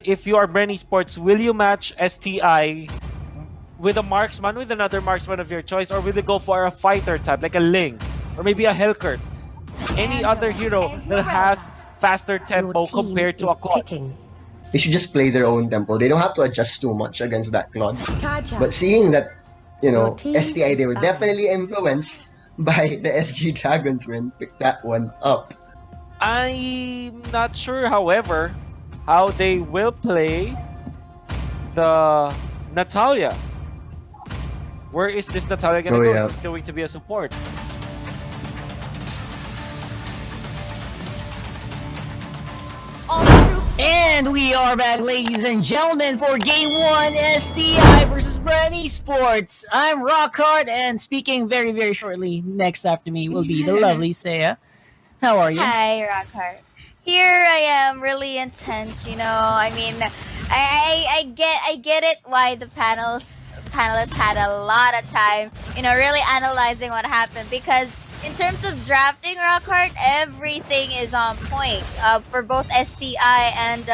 if you are BREN Esports, will you match STI with a marksman, with another marksman of your choice, or will you go for a fighter type, like a Ling, or maybe a Helkert? Any other hero that has faster tempo compared to a Claude? They should just play their own tempo. They don't have to adjust too much against that Claude. But seeing that, you know, STI, they were definitely influenced by the SG Dragons win, pick that one up. I'm not sure, however, how they will play the Natalia. Where is this Natalia gonna go? Yeah. Is this going to be a support? And we are back, ladies and gentlemen, for Game 1 STI versus BREN Esports. I'm Rockhard, and speaking very, very shortly, next after me will be the lovely Saya. How are you? Hi, Rockhart. Here I am, really intense. You know, I mean, I get it why the panelists had a lot of time, you know, really analyzing what happened, because in terms of drafting, Rockhart, everything is on point for both STI and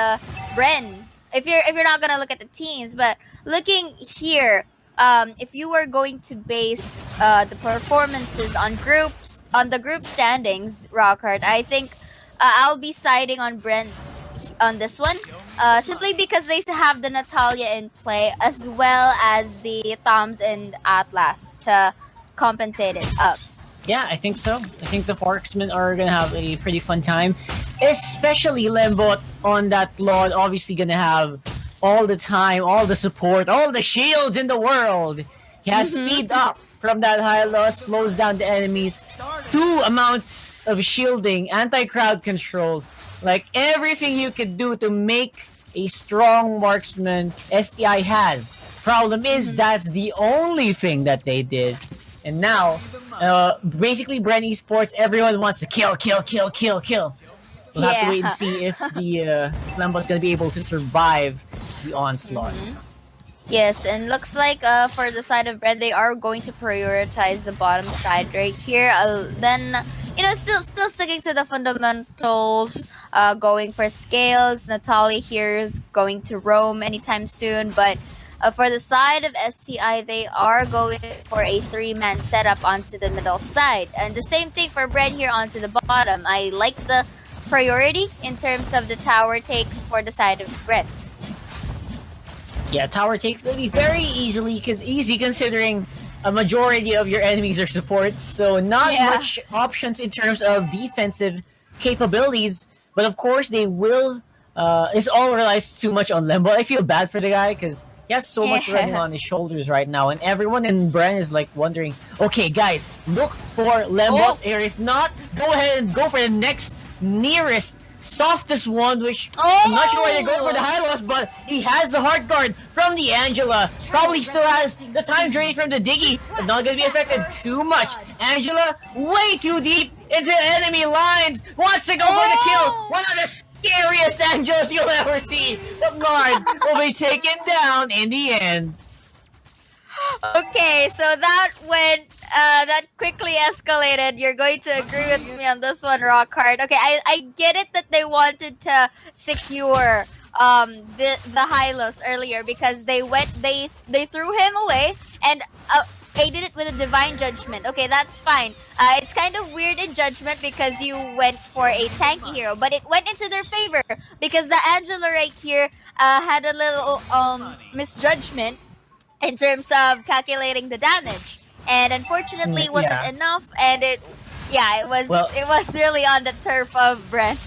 BREN. If you're not gonna look at the teams, but looking here, if you were going to base the performances on the group standings, Rockhart, I think I'll be siding on BREN on this one, simply because they have the Natalia in play, as well as the Thoms and Atlas to compensate it up. Yeah, I think so. I think the Marksmen are gonna have a pretty fun time, especially Lembot on that Lord. Obviously gonna have all the time, all the support, all the shields in the world. He has speed up from that high loss, slows down the enemies, 2 amounts of shielding, anti-crowd control, like everything you could do to make a strong marksman. STI has. Problem is, that's the only thing that they did. And now, basically, BREN Esports, everyone wants to kill. We'll have to wait and see if the Lembot's going to be able to survive the onslaught. Yes, and looks like for the side of BREN, they are going to prioritize the bottom side right here. Then, you know, still sticking to the fundamentals, going for scales. Natalia here is going to roam anytime soon, but for the side of STI, they are going for a 3-man setup onto the middle side. And the same thing for BREN here onto the bottom. I like the priority in terms of the tower takes for the side of BREN. Yeah, tower takes will be very easy considering a majority of your enemies are supports. So not much options in terms of defensive capabilities. But of course, they will... it's all relies too much on Lembo. I feel bad for the guy because he has so much running on his shoulders right now, and everyone in BREN is like wondering, okay guys, look for Lembot, or if not, go ahead and go for the next nearest, softest one, which I'm not sure why they're going for the high loss, but he has the heart guard from the Angela, probably still has the time drain from the Diggy, but not going to be affected too much. Angela, way too deep into enemy lines, wants to go for the kill, one of the scariest Angelas you'll ever see. The Lord will be taken down in the end. Okay, so that quickly escalated. You're going to agree with me on this one, Rockhard. Okay, I get it that they wanted to secure the Hylos earlier because they threw him away, and they did it with a divine judgment. Okay, that's fine. It's kind of weird in judgment because you went for a tanky hero, but it went into their favor because the Angela right here had a little misjudgment in terms of calculating the damage, and unfortunately it wasn't enough, and it was really on the turf of BREN.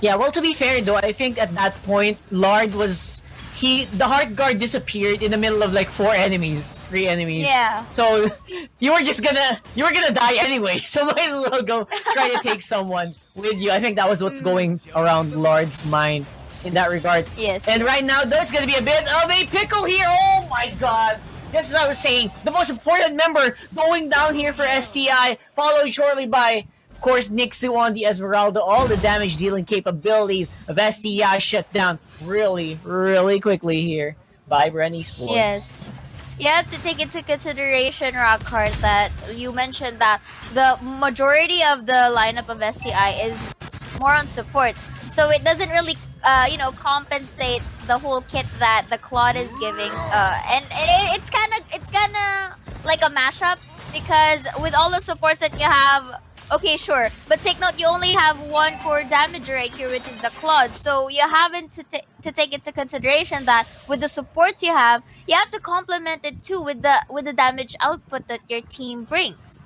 Yeah, well, to be fair though, I think at that point Lard was the heart guard disappeared in the middle of like 3 enemies. Yeah. So you were gonna die anyway, so might as well go try to take someone with you. I think that was what's going around Lard's mind in that regard. Yes. And right now there's gonna be a bit of a pickle here. Oh my god. Just as I was saying, the most important member going down here for STI, followed shortly by, of course, Nixu on the Esmeralda. All the damage dealing capabilities of STI shut down really, really quickly here by BREN Esports. Yes. You have to take into consideration, Rockhart, that you mentioned that the majority of the lineup of STI is more on supports. So it doesn't really compensate the whole kit that the Claude is giving. And it's kind of like a mashup, because with all the supports that you have, okay, sure, but take note, you only have one core damager right here, which is the Claude. So you haven't to take into consideration that with the supports you have to complement it too with the damage output that your team brings.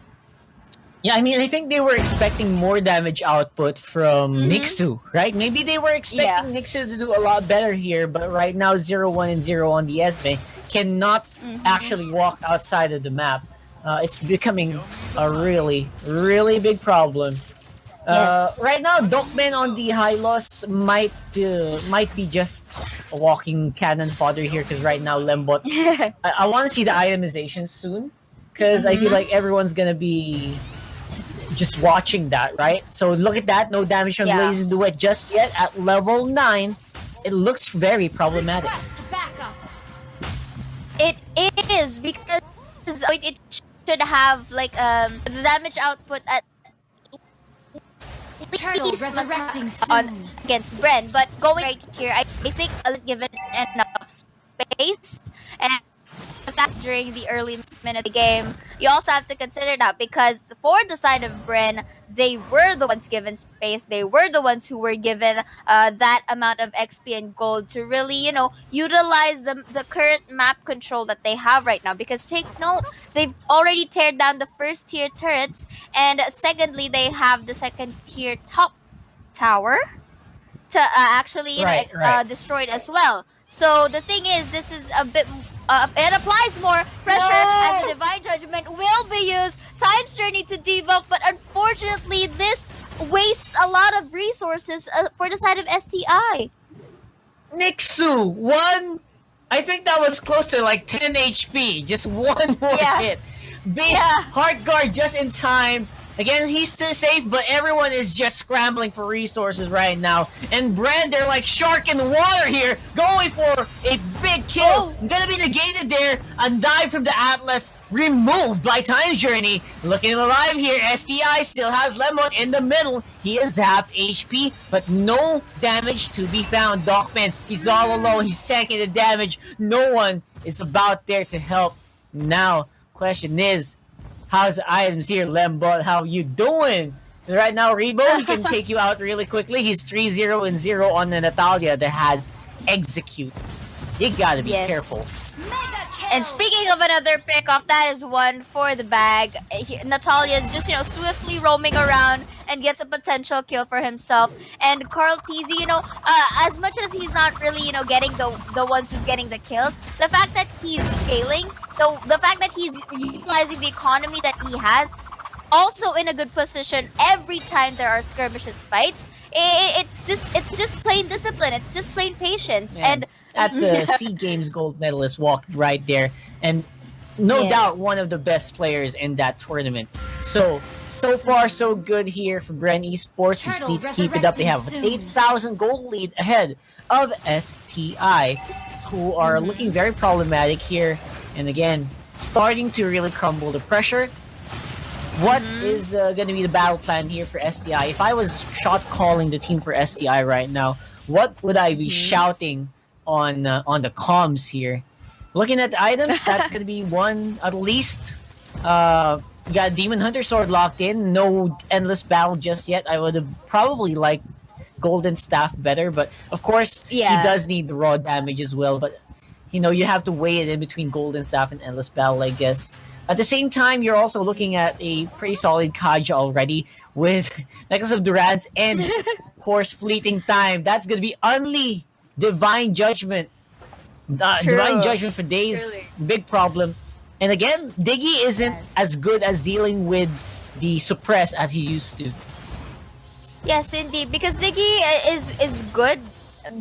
Yeah, I mean, I think they were expecting more damage output from Nixu, right? Maybe they were expecting Nixu to do a lot better here, but right now 0-1 and 0 on the SB cannot actually walk outside of the map. It's becoming a really, really big problem. Yes. Right now, Dokmen on the high loss might be just a walking cannon fodder here, because right now Lembot, I want to see the itemization soon, because I feel like everyone's gonna be just watching that, right? So look at that, no damage from Blazing Duet just yet at level 9. It looks very problematic. It is, because it should have like the damage output at least on against BREN, but going right here, I think I'll give it enough space. And the fact during the early minute of the game, you also have to consider that, because for the side of BREN, they were the ones given space. They were the ones who were given that amount of XP and gold to really, utilize the current map control that they have right now. Because take note, they've already teared down the first tier turrets, and secondly, they have the second tier top tower to actually destroyed as well. So the thing is, this is a bit. It applies more pressure as a Divine Judgment will be used. Time's Journey to debuff, but unfortunately, this wastes a lot of resources for the side of STI. Nixu, I think that was close to like 10 HP. Just one more hit. Big Heart Guard just in time. Again, he's still safe, but everyone is just scrambling for resources right now. And BREN, they're like shark in the water here, going for a big kill. Gonna be negated there. A dive from the Atlas, removed by Time Journey. Looking alive here, STI still has Lemon in the middle. He is half HP, but no damage to be found. Dokmen, he's all alone. He's tanking the damage. No one is about there to help. Now, question is, how's the items here, Lembot? How you doing? And right now, Rebo, he can take you out really quickly. He's 3-0 and 0 on the Natalia that has Execute. You gotta be careful. And speaking of another pickoff, that is one for the bag. Natalia is just, swiftly roaming around and gets a potential kill for himself. And Carl TZ, as much as he's not really, getting the ones who's getting the kills, the fact that he's scaling, the fact that he's utilizing the economy that he has, also in a good position every time there are skirmishes fights. It's just plain discipline. It's just plain patience. Yeah. And that's a SEA Games gold medalist walked right there, and no doubt one of the best players in that tournament. So far so good here for BREN Esports. We just need to keep it up. They have an 8,000 gold lead ahead of STI, who are looking very problematic here, and again starting to really crumble the pressure. What is going to be the battle plan here for STI? If I was shot calling the team for STI right now, what would I be shouting on the comms here? Looking at the items, that's going to be one at least. You got Demon Hunter Sword locked in. No Endless Battle just yet. I would have probably liked Golden Staff better, but of course he does need the raw damage as well. But you have to weigh it in between Golden Staff and Endless Battle, I guess. At the same time, you're also looking at a pretty solid Kaja already with Necklace of Durans and Horse Fleeting Time. That's going to be only Divine Judgment. Divine Judgment for days. Big problem. And again, Diggy isn't as good as dealing with the Suppress as he used to. Yes, indeed. Because Diggy is good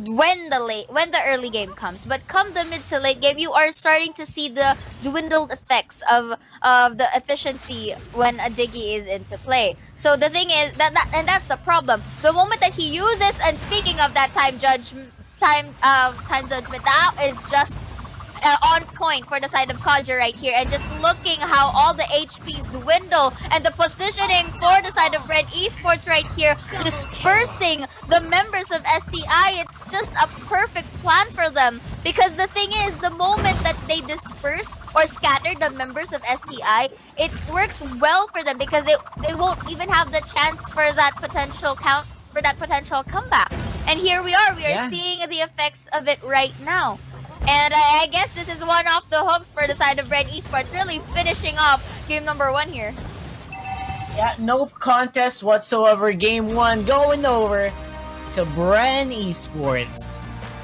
when the early game comes, but come the mid to late game, you are starting to see the dwindled effects of the efficiency when a Diggy is into play. So the thing is and that's the problem. The moment that he uses, and speaking of that time judgment, that is just on point for the side of Kaja right here, and just looking how all the HPs dwindle and the positioning for the side of BREN Esports right here, dispersing the members of STI. It's just a perfect plan for them, because the thing is, the moment that they disperse or scatter the members of STI, it works well for them, because they won't even have the chance for that potential comeback. And here we are seeing the effects of it right now. And I guess this is one off the hooks for the side of BREN Esports, really finishing off game number 1 here. Yeah, no contest whatsoever. Game 1 going over to BREN Esports.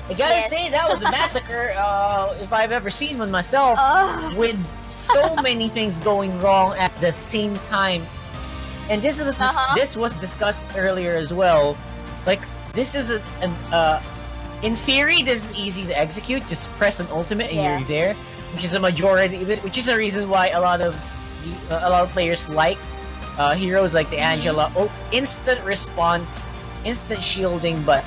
I gotta say, that was a massacre if I've ever seen one myself, with so many things going wrong at the same time. And this was discussed earlier as well. Like, this is in theory, this is easy to execute. Just press an ultimate and you're there, which is a majority. Which is the reason why a lot of players like heroes like the Angela. Instant response, instant shielding. But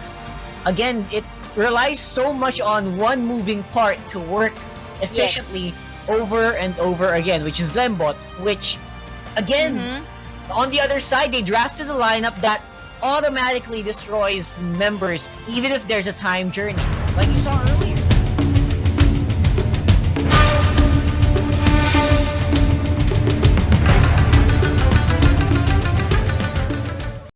again, it relies so much on one moving part to work efficiently over and over again, which is Lembot. Which, again, on the other side, they drafted a lineup that automatically destroys members even if there's a time journey, like you saw earlier.